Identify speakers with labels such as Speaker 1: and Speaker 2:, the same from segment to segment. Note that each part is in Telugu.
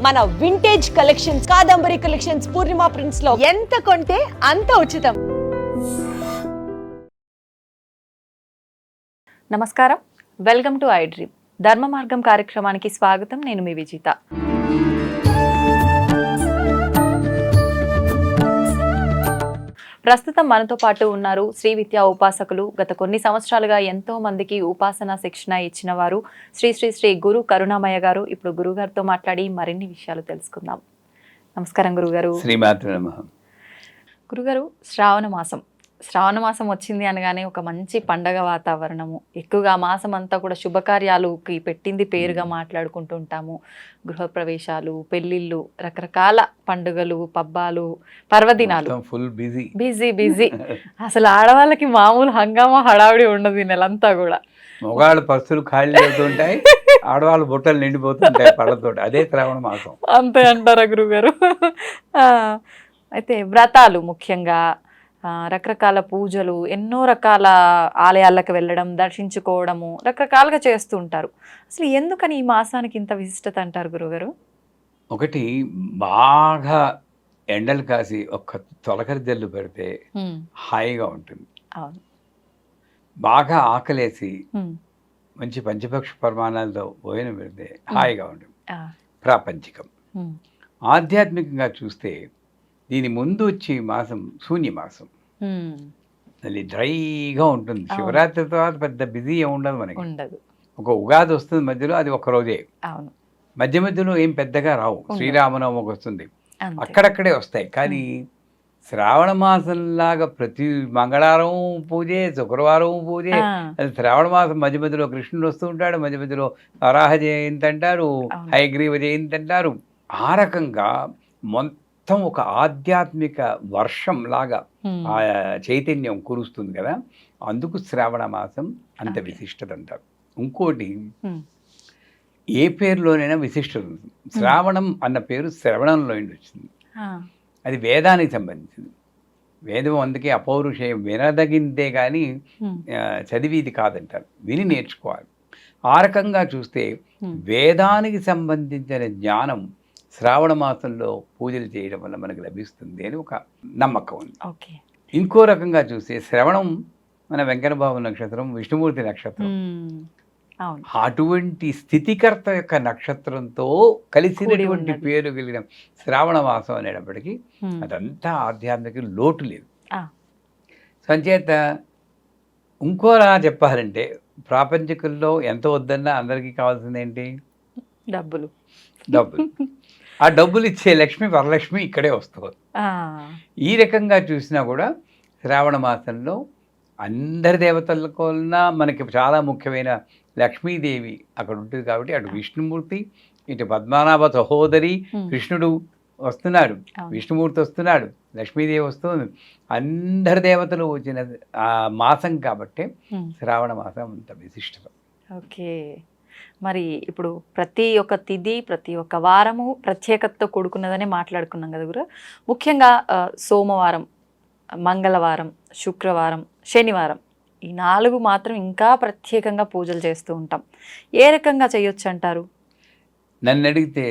Speaker 1: మన వింటేజ్ కలెక్షన్స్, కాదంబరి కలెక్షన్స్, పూర్ణిమ ప్రింట్స్ లో ఎంత కొంటే అంత ఉచితం.
Speaker 2: నమస్కారం, వెల్కమ్ టు ఐ డ్రీమ్. ధర్మ మార్గం కార్యక్రమానికి స్వాగతం. నేను మీ విజిత. ప్రస్తుతం మనతో పాటు ఉన్నారు శ్రీ విద్యా ఉపాసకులు. గత కొన్ని సంవత్సరాలుగా ఎంతో మందికి ఉపాసన శిక్షణ ఇచ్చిన వారు శ్రీ శ్రీ శ్రీ గురు కరుణామయ్య గారు. ఇప్పుడు గురుగారితో మాట్లాడి మరిన్ని విషయాలు తెలుసుకుందాం. నమస్కారం గురుగారు.
Speaker 3: శ్రీమాత్రే నమః.
Speaker 2: గురుగారు, శ్రావణ మాసం వచ్చింది అనగానే ఒక మంచి పండగ వాతావరణము, ఎక్కువగా మాసం అంతా కూడా శుభకార్యాలుకి పెట్టింది పేరుగా మాట్లాడుకుంటూ ఉంటాము. గృహప్రవేశాలు, పెళ్ళిళ్ళు, రకరకాల పండుగలు, పబ్బాలు, పర్వదినాలు,
Speaker 3: ఫుల్ బిజీ
Speaker 2: బిజీ బిజీ. అసలు ఆడవాళ్ళకి మామూలు హంగామా హడావిడి ఉండదు ఈ నెలంతా కూడా.
Speaker 3: మగవాళ్ళ పస్తులు ఖాళీ అవుతుంటాయి, ఆడవాళ్ళ బుట్టలు నిండిపోతుంటాయి పళ్ళతో. అదే శ్రావణ మాసం.
Speaker 2: అంతే అంటారా గురుగారు? అయితే వ్రతాలు ముఖ్యంగా, రకరకాల పూజలు, ఎన్నో రకాల ఆలయాలకు వెళ్ళడం, దర్శించుకోవడము, రకరకాలుగా చేస్తూ ఉంటారు. అసలు ఎందుకని ఈ మాసానికి ఇంత విశిష్టత అంటారు గురుగారు?
Speaker 3: ఒకటి, బాగా ఎండలు కాసి ఒక్క తొలకరి జల్లు పెడితే హాయిగా ఉంటుంది.
Speaker 2: అవును.
Speaker 3: బాగా ఆకలేసి మంచి పంచపక్ష పరిమాణాలతో భోజనం పెడితే హాయిగా ఉంటుంది. ప్రాపంచికం. ఆధ్యాత్మికంగా చూస్తే దీని ముందు వచ్చే మాసం శూన్యమాసం. అది డ్రైగా ఉంటుంది. శివరాత్రి తర్వాత పెద్ద బిజీ ఉండదు మనకి. ఒక ఉగాది వస్తుంది మధ్యలో, అది ఒక రోజే. మధ్య మధ్యలో ఏం పెద్దగా రావు. శ్రీరామనవమికి వస్తుంది, అక్కడక్కడే వస్తాయి. కానీ శ్రావణ మాసంలాగా ప్రతి మంగళవారం పూజే, శుక్రవారం పూజే. అది శ్రావణ మాసం మధ్య మధ్యలో కృష్ణుడు వస్తూ ఉంటాడు, మధ్య మధ్యలో వరాహ జయంతి అంటారు, హయగ్రీవ జయంతి అంటారు. ఆ రకంగా మొత్తం ఒక ఆధ్యాత్మిక వర్షం లాగా ఆ చైతన్యం కురుస్తుంది కదా. అందుకు శ్రావణ మాసం అంత విశిష్టత అంటారు. ఇంకోటి, ఏ పేరులోనైనా విశిష్టత ఉంటుంది. శ్రావణం అన్న పేరు శ్రవణంలో వచ్చింది. అది వేదానికి సంబంధించింది. వేదం అందుకే అపౌరుషేయం, వినదగిందే కానీ చదివిది కాదంటారు. విని నేర్చుకోవాలి. ఆ రకంగా చూస్తే వేదానికి సంబంధించిన జ్ఞానం శ్రావణ మాసంలో పూజలు చేయడం వల్ల మనకు లభిస్తుంది అని ఒక నమ్మకం ఉంది. ఇంకో రకంగా చూస్తే శ్రవణం మన వెంకటబాబు నక్షత్రం, విష్ణుమూర్తి నక్షత్రం. అటువంటి స్థితికర్త యొక్క నక్షత్రంతో కలిసినటువంటి పేరు కలిగిన శ్రావణ మాసం అనేటప్పటికీ అదంతా ఆధ్యాత్మిక లోటు లేదు. సంచేత ఇంకోలా చెప్పాలంటే, ప్రాపంచికుల్లో ఎంత వద్దన్నా అందరికీ కావాల్సింది ఏంటి? డబ్బులు. ఆ డబ్బులు ఇచ్చే లక్ష్మి, వరలక్ష్మి ఇక్కడే వస్తుంది. ఈ రకంగా చూసినా కూడా శ్రావణ మాసంలో అందరి దేవతల కన్నా మనకి చాలా ముఖ్యమైన లక్ష్మీదేవి అక్కడ ఉంటుంది. కాబట్టి అటు విష్ణుమూర్తి, ఇటు పద్మనాభ సహోదరి కృష్ణుడు వస్తున్నాడు, విష్ణుమూర్తి వస్తున్నాడు, లక్ష్మీదేవి వస్తుంది. అందరి దేవతలు వచ్చిన ఆ మాసం కాబట్టి శ్రావణ మాసం అంత విశిష్టత.
Speaker 2: ఓకే. మరి ఇప్పుడు ప్రతి ఒక్క తిథి, ప్రతి ఒక్క వారము ప్రత్యేకతతో కూడుకున్నదనే మాట్లాడుకున్నాం కదా గురు. ముఖ్యంగా సోమవారం, మంగళవారం, శుక్రవారం, శనివారం, ఈ 4 మాత్రం ఇంకా ప్రత్యేకంగా పూజలు చేస్తూ ఉంటాం. ఏ రకంగా చేయొచ్చు అంటారు?
Speaker 3: నన్ను అడిగితే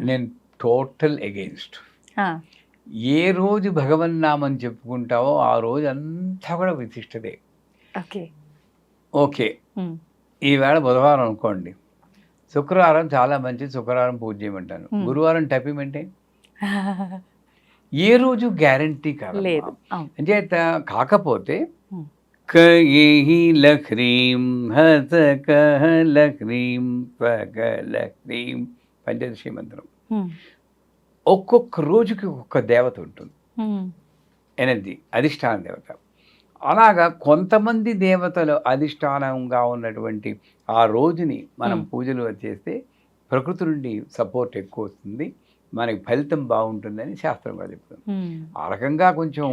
Speaker 3: నేను టోటల్ ఎగెయిన్స్ట్. ఏ రోజు భగవన్నామని చెప్పుకుంటావో ఆ రోజు అంతా కూడా విశిష్టతే. ఓకే, ఈవేళ బుధవారం అనుకోండి, శుక్రవారం చాలా మంచి, శుక్రవారం పూజ చేయమంటాను. గురువారం టపిమంటే ఏ రోజు గ్యారంటీ కాదు. అంచేత కాకపోతే లక్ష్మీం లక్ష్మీం లక్ష్మీం పంచదశి మంత్రం. ఒక్కొక్క రోజుకి ఒక్కొక్క దేవత ఉంటుంది, ఎనర్జీ, అధిష్టాన దేవత. అలాగా కొంతమంది దేవతలు అధిష్టానంగా ఉన్నటువంటి ఆ రోజుని మనం పూజలు చేస్తే ప్రకృతి నుండి సపోర్ట్ ఎక్కువ వస్తుంది, మనకి ఫలితం బాగుంటుందని శాస్త్రంగా చెప్తుంది. ఆ రకంగా కొంచెం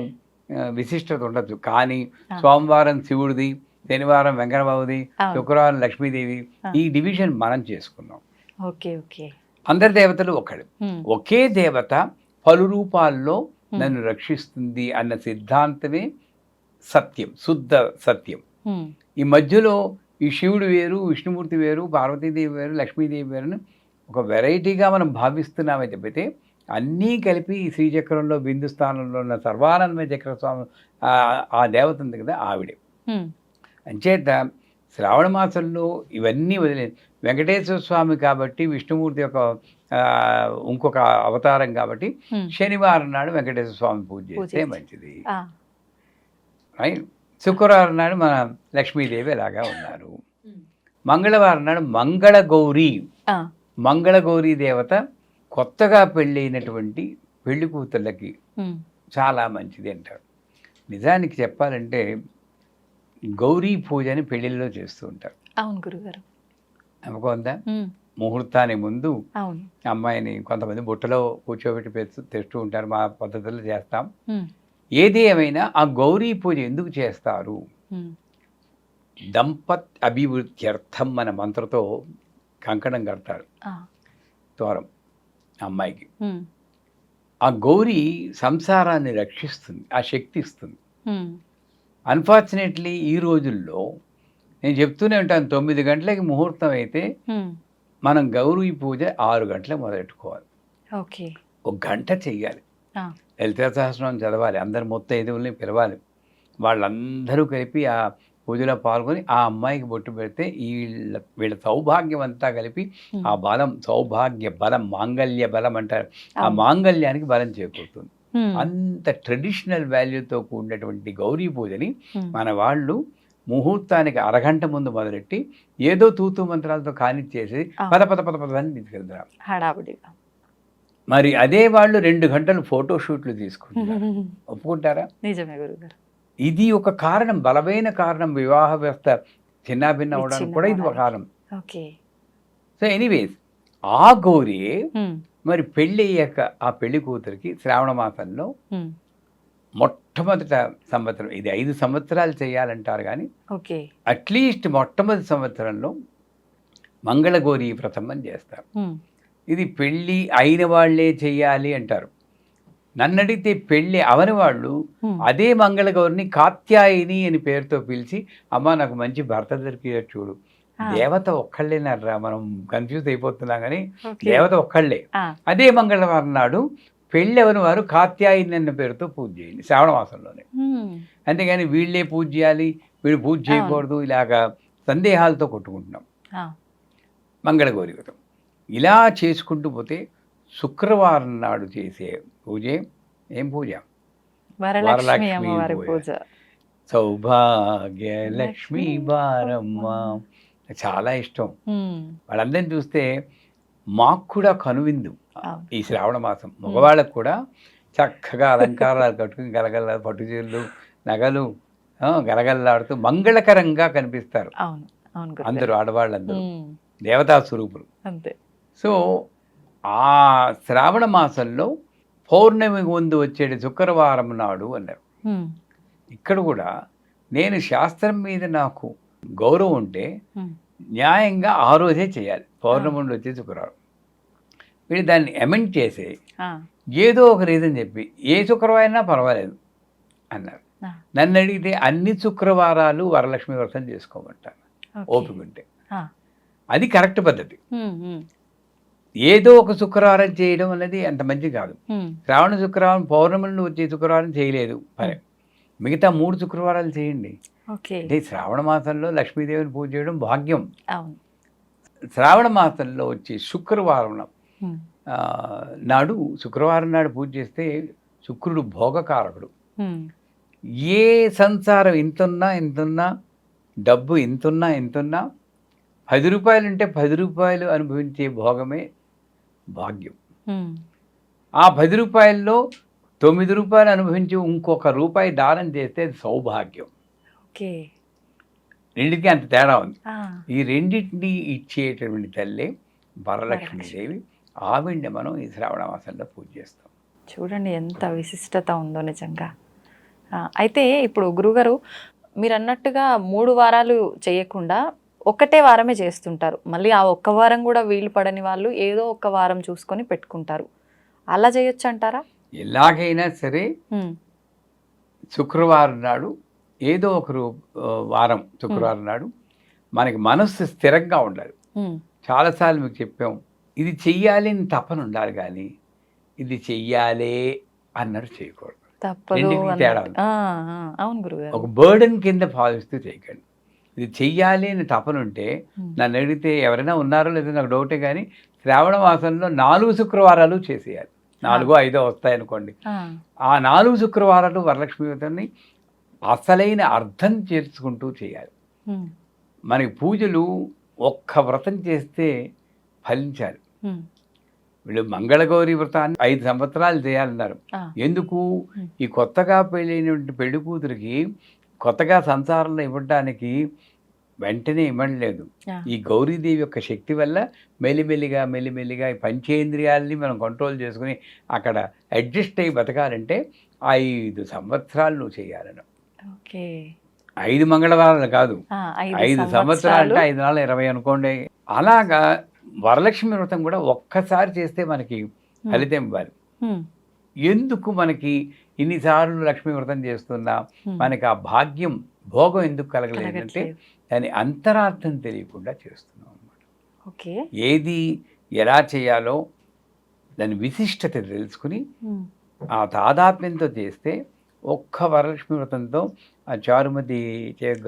Speaker 3: విశిష్టత ఉండదు. కానీ సోమవారం శివుడిది, శనివారం వెంకటబాబుది, శుక్రవారం లక్ష్మీదేవి, ఈ డివిజన్ మనం చేసుకున్నాం. అందరి దేవతలు ఒకడు, ఒకే దేవత పలు రూపాల్లో నన్ను రక్షిస్తుంది అన్న సిద్ధాంతమే సత్యం, శుద్ధ సత్యం. ఈ మధ్యలో ఈ శివుడు వేరు, విష్ణుమూర్తి వేరు, పార్వతీదేవి వేరు, లక్ష్మీదేవి వేరుని ఒక వెరైటీగా మనం భావిస్తున్నామే తప్పితే అన్నీ కలిపి ఈ శ్రీచక్రంలో బిందు స్థానంలో ఉన్న సర్వానందమయ చక్ర స్వామి ఆ దేవత ఉంది కదా ఆవిడే. అంచేత శ్రావణ మాసంలో ఇవన్నీ వదిలే వెంకటేశ్వర స్వామి కాబట్టి విష్ణుమూర్తి యొక్క ఇంకొక అవతారం కాబట్టి శనివారం నాడు వెంకటేశ్వర స్వామి పూజ చేస్తే మంచిది. రైట్. శుక్రవారం నాడు మన లక్ష్మీదేవి ఎలాగా ఉన్నారు. మంగళవారం నాడు మంగళగౌరీ దేవత కొత్తగా పెళ్ళైనటువంటి పెళ్లి కూతుళ్ళకి చాలా మంచిది అంటారు. నిజానికి చెప్పాలంటే గౌరీ పూజని పెళ్లిళ్ళలో చేస్తూ ఉంటారు.
Speaker 2: అవును గురుగారు.
Speaker 3: నమ్మకం ఉందా? ముహూర్తానికి ముందు అమ్మాయిని కొంతమంది బుట్టలో కూర్చోబెట్టి తెస్తూ ఉంటారు. మా పద్ధతుల్లో చేస్తాం. ఏది ఏమైనా ఆ గౌరీ పూజ ఎందుకు చేస్తారు? దంపత్ అభివృద్ధ్యర్థం మన మంత్రతో కంకణం కడతారు తోరం అమ్మాయికి. ఆ గౌరీ సంసారాన్ని రక్షిస్తుంది, ఆ శక్తి ఇస్తుంది. అన్ఫార్చునేట్లీ ఈ రోజుల్లో నేను చెప్తూనే ఉంటాను, 9 గంటలకి ముహూర్తం అయితే మనం గౌరీ పూజ 6 గంటలకు మొదలెట్టుకోవాలి.
Speaker 2: ఓకే,
Speaker 3: 1 గంట చెయ్యాలి. లలితా సహస్రనామం చదవాలి, అందరు మొత్తం ఐదువుల్ని పిలవాలి, వాళ్ళందరూ కలిపి ఆ పూజలో పాల్గొని ఆ అమ్మాయికి బొట్టు పెడితే వీళ్ళ సౌభాగ్యం అంతా కలిపి ఆ బలం, సౌభాగ్య బలం, మాంగళ్య బలం అంటారు, ఆ మాంగళ్యానికి బలం చేకూరుతుంది. అంత ట్రెడిషనల్ వాల్యూతో కూడినటువంటి గౌరీ పూజని మన వాళ్ళు ముహూర్తానికి 1 గంట ముందు మొదలెట్టి ఏదో తూతూ మంత్రాలతో కానిచ్చేసి పద పద పద పద అని తీసుకెళ్తారు
Speaker 2: హడావుడిగా.
Speaker 3: మరి అదే వాళ్ళు 2 గంటలు ఫోటో షూట్లు తీసుకుంటారు. ఒప్పుకుంటారా?
Speaker 2: నిజమే గురుగారు.
Speaker 3: ఇది ఒక కారణం, బలమైన కారణం. వివాహ వ్యవస్థ చిన్నాభిన్న అవడానికి కూడా ఇది ఒక కారణం. సో ఎనీవేస్ ఆ గౌరీ మరి పెళ్ళి అయ్యాక ఆ పెళ్లి కూతురికి శ్రావణ మాసంలో మొట్టమొదట సంవత్సరం, ఇది 5 సంవత్సరాలు చేయాలంటారు కానీ అట్లీస్ట్ మొట్టమొదటి సంవత్సరంలో మంగళగౌరీ వ్రతం అని చేస్తారు. ఇది పెళ్ళి అయిన వాళ్ళే చెయ్యాలి అంటారు. నన్ను అడిగితే పెళ్ళి అవని వాళ్ళు అదే మంగళగౌరిని కాత్యాయిని అని పేరుతో పిలిచి, అమ్మ నాకు మంచి భర్త దొరికితే చూడు, దేవత ఒక్కళ్ళేనర్రా, మనం కన్ఫ్యూజ్ అయిపోతున్నాం కానీ దేవత ఒక్కళ్ళే. అదే మంగళవారం నాడు పెళ్ళి అవని వారు కాత్యాయిని అన్న పేరుతో పూజ చేయండి శ్రావణ మాసంలోనే. అంతేగాని వీళ్ళే పూజ చేయాలి, వీళ్ళు పూజ చేయకూడదు, ఇలాగా సందేహాలతో కొట్టుకుంటున్నాం. మంగళగౌరి వ్రతం ఇలా చేసుకుంటూ పోతే శుక్రవారం నాడు చేసే పూజే ఏం పూజ? వరలక్ష్మి పూజ. సౌభాగ్య లక్ష్మీ బారమ్మ చాలా ఇష్టం. వాళ్ళందరినీ చూస్తే మాకు కూడా కనువిందు ఈ శ్రావణ మాసం. మగవాళ్ళకు కూడా చక్కగా అలంకారాలు కట్టుకుని గలగల పట్టు చీరలు, నగలు గలగల్లాడుతూ మంగళకరంగా కనిపిస్తారు అందరూ, ఆడవాళ్ళందరూ దేవతా స్వరూపులు. సో ఆ శ్రావణ మాసంలో పౌర్ణమి ముందు వచ్చేది శుక్రవారం నాడు అన్నారు. ఇక్కడ కూడా నేను శాస్త్రం మీద నాకు గౌరవం ఉంటే న్యాయంగా ఆ రోజే చేయాలి, పౌర్ణమి నుండి వచ్చే శుక్రవారం. వీళ్ళు దాన్ని అమెండ్ చేసి ఏదో ఒక రీజన్ చెప్పి ఏ శుక్రవారం అయినా పర్వాలేదు అన్నారు. నన్ను అడిగితే అన్ని శుక్రవారాలు వరలక్ష్మి వ్రతం చేసుకోమంటాను ఓపిక ఉంటే. అది కరెక్ట్ పద్ధతి. ఏదో ఒక శుక్రవారం చేయడం అనేది అంత మంచిది కాదు. శ్రావణ శుక్రవారం పౌర్ణమిని వచ్చే శుక్రవారం చేయలేదు, సరే మిగతా 3 శుక్రవారాలు చేయండి. అంటే శ్రావణ మాసంలో లక్ష్మీదేవిని పూజ చేయడం భాగ్యం. శ్రావణ మాసంలో వచ్చే శుక్రవారం నాడు, శుక్రవారం నాడు పూజ చేస్తే శుక్రుడు భోగకారకుడు. ఏ సంసారం ఇంతున్నా డబ్బు ఇంతున్నా 10 రూపాయలు ఉంటే 10 రూపాయలు అనుభవించే భోగమే భాగ్యం. ఆ 10 రూపాయల్లో 9 రూపాయలు అనుభవించి ఇంకొక రూపాయి దానం చేస్తే అది సౌభాగ్యం. రెండింటికి అంత తేడా ఉంది. ఈ రెండింటినీ ఇచ్చేటటువంటి తల్లి వరలక్ష్మీదేవి. ఆవిడ్ని మనం ఈ శ్రావణ మాసంలో పూజ చేస్తాం.
Speaker 2: చూడండి ఎంత విశిష్టత ఉందో నిజంగా. అయితే ఇప్పుడు గురుగారు మీరు అన్నట్టుగా 3 వారాలు చేయకుండా ఒకటే వారమే చేస్తుంటారు. మళ్ళీ ఆ ఒక్క వారం కూడా వీలు పడని వాళ్ళు ఏదో ఒక వారం చూసుకొని పెట్టుకుంటారు. అలా చేయొచ్చు అంటారా?
Speaker 3: ఎలాగైనా సరే శుక్రవారం నాడు ఏదో ఒక వారం శుక్రవారం నాడు మనకి మనస్సు స్థిరంగా ఉండాలి. చాలాసార్లు మీకు చెప్పాం, ఇది చెయ్యాలి అని తపన ఉండాలి, కానీ ఇది చెయ్యాలే అన్నట్టు చేయకూడదు.
Speaker 2: తప్పదు
Speaker 3: రెండింటికి తేడా ఉంది.
Speaker 2: అవును గురుగారు.
Speaker 3: ఒక బర్డెన్ కింద భావిస్తూ చేయకండి. ఇది చెయ్యాలి అని తపన ఉంటే, నన్ను అడిగితే ఎవరైనా ఉన్నారో లేదో నాకు డౌటే, కానీ శ్రావణ మాసంలో 4 శుక్రవారాలు చేసేయాలి. 4, 5 వస్తాయనుకోండి, ఆ 4 శుక్రవారాలు వరలక్ష్మి వ్రతాన్ని అసలైన అర్థం చేర్చుకుంటూ చేయాలి. మనకి పూజలు ఒక్క వ్రతం చేస్తే ఫలించాలి. వీళ్ళు మంగళగౌరి వ్రతాన్ని 5 సంవత్సరాలు చేయాలన్నారు. ఎందుకు? ఈ కొత్తగా పెళ్ళైనటువంటి పెళ్లి కూతురికి కొత్తగా సంసారంలో ఇవ్వడానికి వెంటనే ఇవ్వలేదు. ఈ గౌరీదేవి యొక్క శక్తి వల్ల మెల్లిమెల్లిగా మెల్లిమెల్లిగా ఈ పంచేంద్రియాలని మనం కంట్రోల్ చేసుకుని అక్కడ అడ్జస్ట్ అయ్యి బతకాలంటే 5 సంవత్సరాలు నువ్వు చేయాలను. 5 మంగళవారాలు కాదు, 5 సంవత్సరాలు అంటే 5 నాలుగు 20 అనుకోండి. అలాగా వరలక్ష్మి వ్రతం కూడా ఒక్కసారి చేస్తే మనకి ఫలితం ఇవ్వాలి. ఎందుకు మనకి ఇన్నిసార్లు లక్ష్మీ వ్రతం చేస్తున్నా మనకి ఆ భాగ్యం భోగం ఎందుకు కలగలేదంటే దాని అంతరార్థం తెలియకుండా చేస్తున్నాం అన్నమాట. ఏది ఎలా చేయాలో దాని విశిష్టత తెలుసుకుని ఆ తాదాత్మ్యంతో చేస్తే ఒక్క వరలక్ష్మి వ్రతంతో ఆ చారుమతి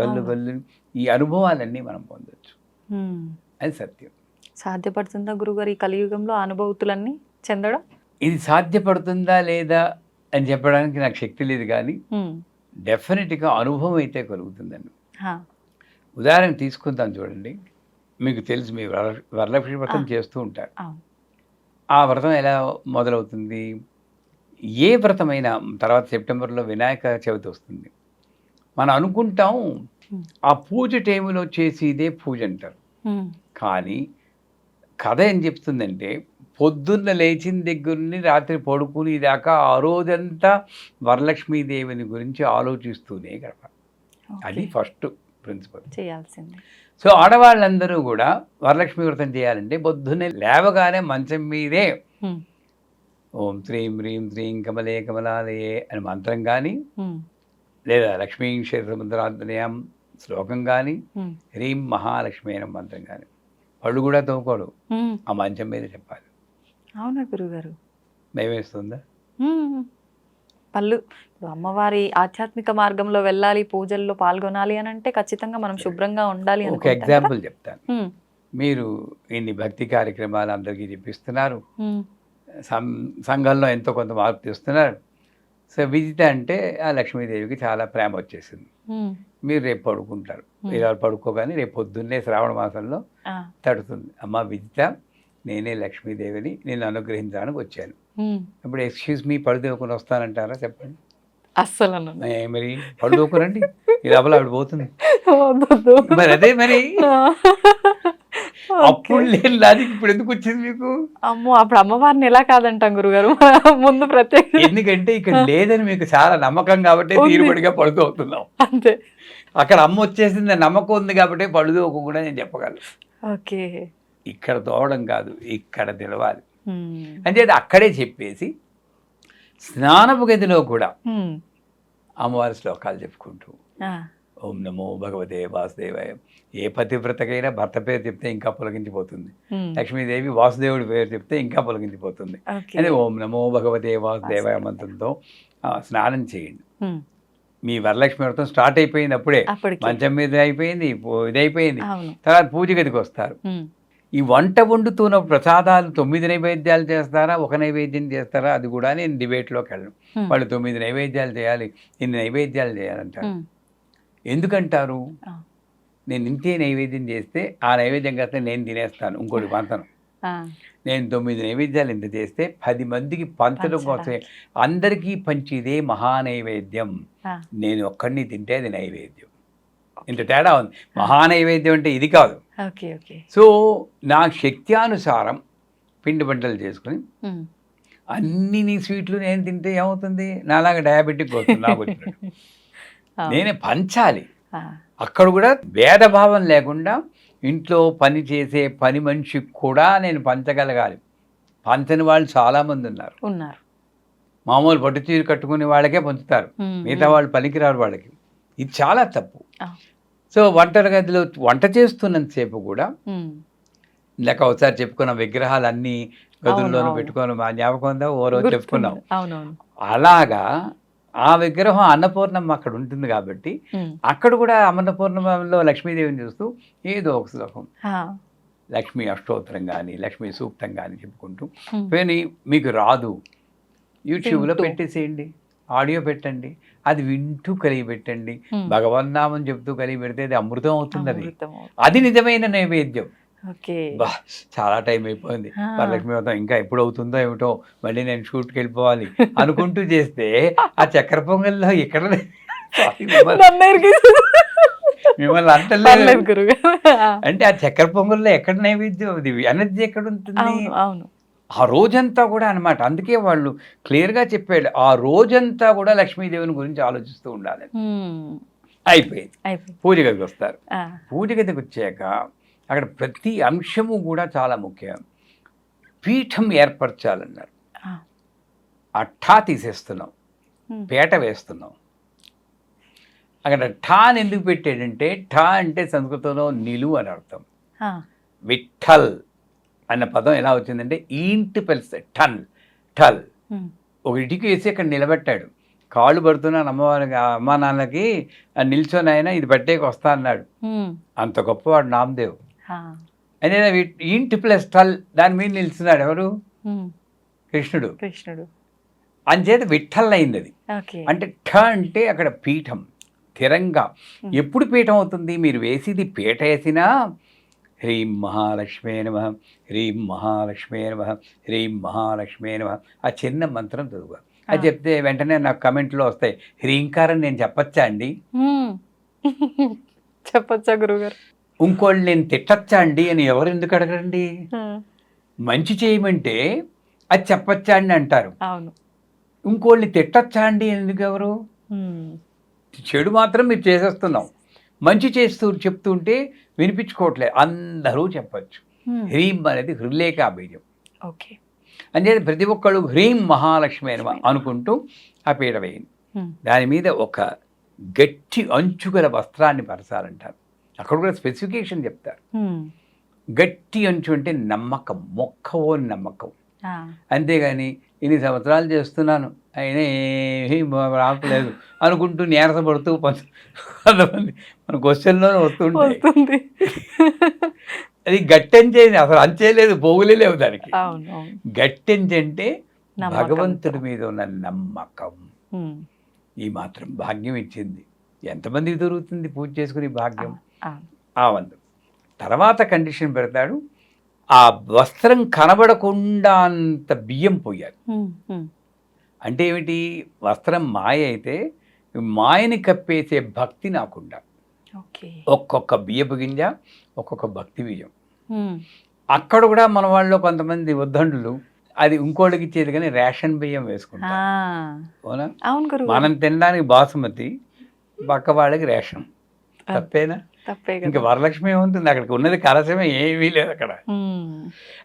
Speaker 3: గల్లు గల్లు ఈ అనుభవాలన్నీ మనం పొందొచ్చు. అది సత్యం.
Speaker 2: సాధ్యపడుతుందా గురుగారు ఈ కలియుగంలో అనుభూతులన్నీ చెందడం?
Speaker 3: ఇది సాధ్యపడుతుందా లేదా అని చెప్పడానికి నాకు శక్తి లేదు, కానీ డెఫినెట్గా అనుభవం అయితే కలుగుతుందండి. ఉదాహరణ తీసుకుందాం చూడండి. మీకు తెలుసు, మీ వరలక్ష్మి వ్రతం చేస్తూ ఉంటారు. ఆ వ్రతం ఎలా మొదలవుతుంది? ఏ వ్రతమైనా తర్వాత సెప్టెంబర్లో వినాయక చవితి వస్తుంది. మనం అనుకుంటాం ఆ పూజ టైంలో చేసి ఇదే పూజ అంటారు, కానీ కథ ఏం చెప్తుందంటే పొద్దున్న లేచిన దగ్గరని రాత్రి పడుకుని దాకా ఆ రోజంతా వరలక్ష్మీదేవిని గురించి ఆలోచిస్తూనే గడపాలి. అది ఫస్ట్ ప్రిన్సిపల్ చేయాల్సింది. సో ఆడవాళ్ళందరూ కూడా వరలక్ష్మి వ్రతం చేయాలంటే పొద్దున్నే లేవగానే మంచం మీదే ఓం శ్రీం హ్రీం శ్రీం కమలే కమలాలయే అని మంత్రం కానీ, లేదా లక్ష్మీ క్షేత్రముద్రాంతనయం శ్లోకం కానీ, హ్రీం మహాలక్ష్మి అనే మంత్రం కానీ, పళ్ళు కూడా తోకోడు, ఆ మంచం మీద చెప్పాలి.
Speaker 2: అవునా గురుగారు?
Speaker 3: భయమేస్తుందా?
Speaker 2: పళ్ళు అమ్మవారి ఆధ్యాత్మిక మార్గంలో వెళ్ళాలి, పూజల్లో పాల్గొనాలి అని అంటే ఖచ్చితంగా మనం శుభ్రంగా ఉండాలి.
Speaker 3: ఒక ఎగ్జాంపుల్ చెప్తాను. మీరు ఇన్ని భక్తి కార్యక్రమాలు అందరికీ చెప్పిస్తున్నారు, సంఘంలో ఎంతో కొంత మార్పు తెస్తున్నారు. సో విజిత అంటే ఆ లక్ష్మీదేవికి చాలా ప్రేమ వచ్చేసింది. మీరు రేపు పడుకుంటారు, ఇలా పడుకోగానే రేపు పొద్దున్నే శ్రావణ మాసంలో తడుతుంది, అమ్మ విజిత నేనే లక్ష్మీదేవిని నేను అనుగ్రహించడానికి వచ్చాను. ఇప్పుడు ఎక్స్క్యూజ్ మీ పడుదోకుని వస్తానంటారా? చెప్పండి.
Speaker 2: అస్సలు
Speaker 3: మరి పడుదోకురండి, ఈ లోపల ఆవిడ పోతుంది. మరి అదే మరి అప్పుడు లేని లాజిక్ ఇప్పుడు ఎందుకు వచ్చింది మీకు?
Speaker 2: అమ్మో, అప్పుడు అమ్మవారిని ఎలా కాదంటాం గురుగారు ముందు ప్రత్యేక.
Speaker 3: ఎందుకంటే ఇక్కడ లేదని మీకు చాలా నమ్మకం కాబట్టి తీరుబడిగా పడుతూ అవుతున్నాం
Speaker 2: అంతే.
Speaker 3: అక్కడ అమ్మ వచ్చేసింది నమ్మకం ఉంది కాబట్టి పడుదోకు కూడా నేను చెప్పగలను.
Speaker 2: ఓకే,
Speaker 3: ఇక్కడ తోవడం కాదు, ఇక్కడ తెలవాలి. అంటే అక్కడే చెప్పేసి స్నానపు గదిలో కూడా అమ్మవారి శ్లోకాలు చెప్పుకుంటూ ఓం నమో భగవతే వాసుదేవాయ. ఏ పతివ్రతకైనా భర్త పేరు చెప్తే ఇంకా పొలగించిపోతుంది, లక్ష్మీదేవి వాసుదేవుడి పేరు చెప్తే ఇంకా పొలగించిపోతుంది. అదే ఓం నమో భగవతే వాసుదేవాయ మంత్రంతో స్నానం చేయండి. మీ వరలక్ష్మి వ్రతం స్టార్ట్ అయిపోయింది, అప్పుడే మంచం మీద అయిపోయింది, ఇదైపోయింది. తర్వాత పూజ గదికి వస్తారు. ఈ వంట వండుతున్న ప్రసాదాలు 9 నైవేద్యాలు చేస్తారా, ఒక నైవేద్యం చేస్తారా, అది కూడా నేను డిబేట్లోకి వెళ్ళను. వాళ్ళు 9 నైవేద్యాలు చేయాలి, ఇన్ని నైవేద్యాలు చేయాలంటారు. ఎందుకంటారు? నేను ఇంతే నైవేద్యం చేస్తే ఆ నైవేద్యం కాస్తే నేను తినేస్తాను, ఇంకోటి పంతను. నేను 9 నైవేద్యాలు ఇంత చేస్తే 10 మందికి పంచడం కోసం అందరికీ పంచిదే మహానైవేద్యం. నేను ఒక్కడిని తింటే అది నైవేద్యం. ఇంత తేడా ఉంది. మహానైవేద్యం అంటే ఇది కాదు. సో నా శక్త్యానుసారం పిండి వంటలు చేసుకుని అన్ని స్వీట్లు నేను తింటే ఏమవుతుంది? నాలాగా డయాబెటిక్ వస్తుంది నాకు వచ్చినట్టు. నేనే పంచాలి. అక్కడ కూడా భేదభావం లేకుండా ఇంట్లో పని చేసే పని మనిషికి కూడా నేను పంచగలగాలి. పంచని వాళ్ళు చాలామంది ఉన్నారు. మామూలు పట్టు చీర కట్టుకునే వాళ్ళకే పంచుతారు, మిగతా వాళ్ళు పనికిరారు వాళ్ళకి. ఇది చాలా తప్పు. సో వంట గదిలో వంట చేస్తున్నంతసేపు కూడా లేక ఒకసారి చెప్పుకున్న విగ్రహాలన్నీ గదుల్లోనూ
Speaker 2: అవును.
Speaker 3: పెట్టుకొని మా జ్ఞాపకం ఉందా ఓ రోజు చెప్పుకున్నాం.
Speaker 2: అవునవును.
Speaker 3: అలాగా ఆ విగ్రహం అన్నపూర్ణమ్మ అక్కడ ఉంటుంది కాబట్టి అక్కడ కూడా అన్నపూర్ణమ్మలో లక్ష్మీదేవిని చూస్తూ ఏదో ఒక శ్లోకం లక్ష్మీ అష్టోత్తరం కానీ లక్ష్మీ సూక్తం కానీ చెప్పుకుంటూ కానీ మీకు రాదు యూట్యూబ్లో
Speaker 2: వింటూ.
Speaker 3: పెట్టేసేయండి, ఆడియో పెట్టండి, అది వింటూ కలిగి పెట్టండి, భగవన్నామని చెప్తూ కలిగి పెడితే అది అమృతం అవుతుంది. అది నిజమైన నైవేద్యం.
Speaker 2: ఓకే.
Speaker 3: బా చాలా టైం అయిపోయింది, వరలక్ష్మి వ్రతం ఇంకా ఎప్పుడు అవుతుందో ఏమిటో, మళ్ళీ నేను షూట్కి వెళ్ళిపోవాలి అనుకుంటూ చేస్తే ఆ చక్కెర పొంగల్లో ఎక్కడ మిమ్మల్ని అంటలేదు. అంటే ఆ చక్కెర పొంగల్లో ఎక్కడ నైవేద్యం, అది ఎనర్జీ ఎక్కడ ఉంటుంది?
Speaker 2: అవును.
Speaker 3: ఆ రోజంతా కూడా అనమాట. అందుకే వాళ్ళు క్లియర్గా చెప్పాడు, ఆ రోజంతా కూడా లక్ష్మీదేవిని గురించి ఆలోచిస్తూ ఉండాలి. అయిపోయింది. పూజ గదికి వస్తారు. పూజ గదికి వచ్చాక అక్కడ ప్రతి అంశము కూడా చాలా ముఖ్యం. పీఠం ఏర్పరచాలన్నారు. ఠా తీసేస్తున్నాం, పేట వేస్తున్నాం. అక్కడ ఠా అని ఎందుకు పెట్టాడంటే, ఠా అంటే సంస్కృతంలో నిలువు అని అర్థం. విఠల్ అన్న పదం ఎలా వచ్చిందంటే ఈంటి పెలిస్తే ఠల్ ఒక ఇటుక వేసి అక్కడ నిలబెట్టాడు. కాళ్ళు పడుతున్నాను అమ్మవారికి, అమ్మా నాన్నకి నిల్చొని ఆయన ఇది పెట్టేకి వస్తా అన్నాడు. అంత గొప్పవాడు నామదేవ్. అదే ఇంటి ప్లస్ టల్ దాని మీద నిలుస్తున్నాడు ఎవరు? కృష్ణుడు. అంచేత విఠల్ అయింది అది. అంటే ఠ అంటే అక్కడ పీఠం స్థిరంగా. ఎప్పుడు పీఠం అవుతుంది? మీరు వేసేది పీట వేసినా హ్రీం మహాలక్ష్మే నమః, హ్రీం మహాలక్ష్మే నమః, హ్రీం మహాలక్ష్మే నమః ఆ చిన్న మంత్రం చదువు. అది చెప్తే వెంటనే నాకు కమెంట్లో వస్తాయి, హ్రీంకారం నేను చెప్పచ్చా అండి?
Speaker 2: చెప్పచ్చా గురుగారు?
Speaker 3: ఇంకోళ్ళు నేను తిట్టచ్చా అండి అని ఎవరు ఎందుకు అడగరండి? మంచి చేయమంటే అది చెప్పచ్చా అండి అంటారు. ఇంకోళ్ళని తిట్టచ్చా అండి ఎందుకు ఎవరు? చెడు మాత్రం మీరు చేసేస్తున్నాం, మంచి చేస్తూ చెప్తుంటే వినిపించుకోవట్లేదు, అందరూ చెప్పచ్చు. హ్రీం అనేది హృలేఖా బీజం. అంటే ప్రతి ఒక్కళ్ళు హ్రీం మహాలక్ష్మి అని అనుకుంటూ ఆ పీట వేయండి. దాని మీద ఒక గట్టి అంచుగల వస్త్రాన్ని పరచాలంటారు. అక్కడ కూడా స్పెసిఫికేషన్ చెప్తారు. గట్టి అంచు అంటే నమ్మకం, మొక్కవోని నమ్మకం. అంతేగాని ఇన్ని సంవత్సరాలు చేస్తున్నాను అయినా ఏమీ రావట్లేదు అనుకుంటూ నీరసపడుతూ కొంతమంది మన క్వశ్చన్లోనే వస్తుంటుంది. అది గట్టెంచేది అసలు అంచేలేదు, పోగులే లేవు దానికి. గట్టెంచి అంటే భగవంతుడి మీద ఉన్న నమ్మకం. ఈ మాత్రం భాగ్యం ఇచ్చింది. ఎంతమందికి దొరుకుతుంది పూజ చేసుకుని భాగ్యం? ఆ వంద తర్వాత కండిషన్ పెడతాడు, ఆ వస్త్రం కనబడకుండా అంత బియ్యం పోయాలి. అంటే ఏమిటి? వస్త్రం మాయ అయితే మాయని కప్పేసే భక్తి నాకుండా. ఒక్కొక్క బియ్యపు గింజ ఒక్కొక్క భక్తి బియ్యం. అక్కడ కూడా మన వాళ్ళు కొంతమంది ఉద్దండులు అది ఇంకోళ్ళకి ఇచ్చేది కానీ రేషన్ బియ్యం వేసుకుంటారు. అవునా? మనం తినడానికి బాసుమతి, పక్క వాళ్ళకి రేషన్. తప్పేనా? ఇంకా వరలక్ష్మి ఏముంటుంది అక్కడికి? ఉన్నది కలశమే, ఏమీ లేదు అక్కడ.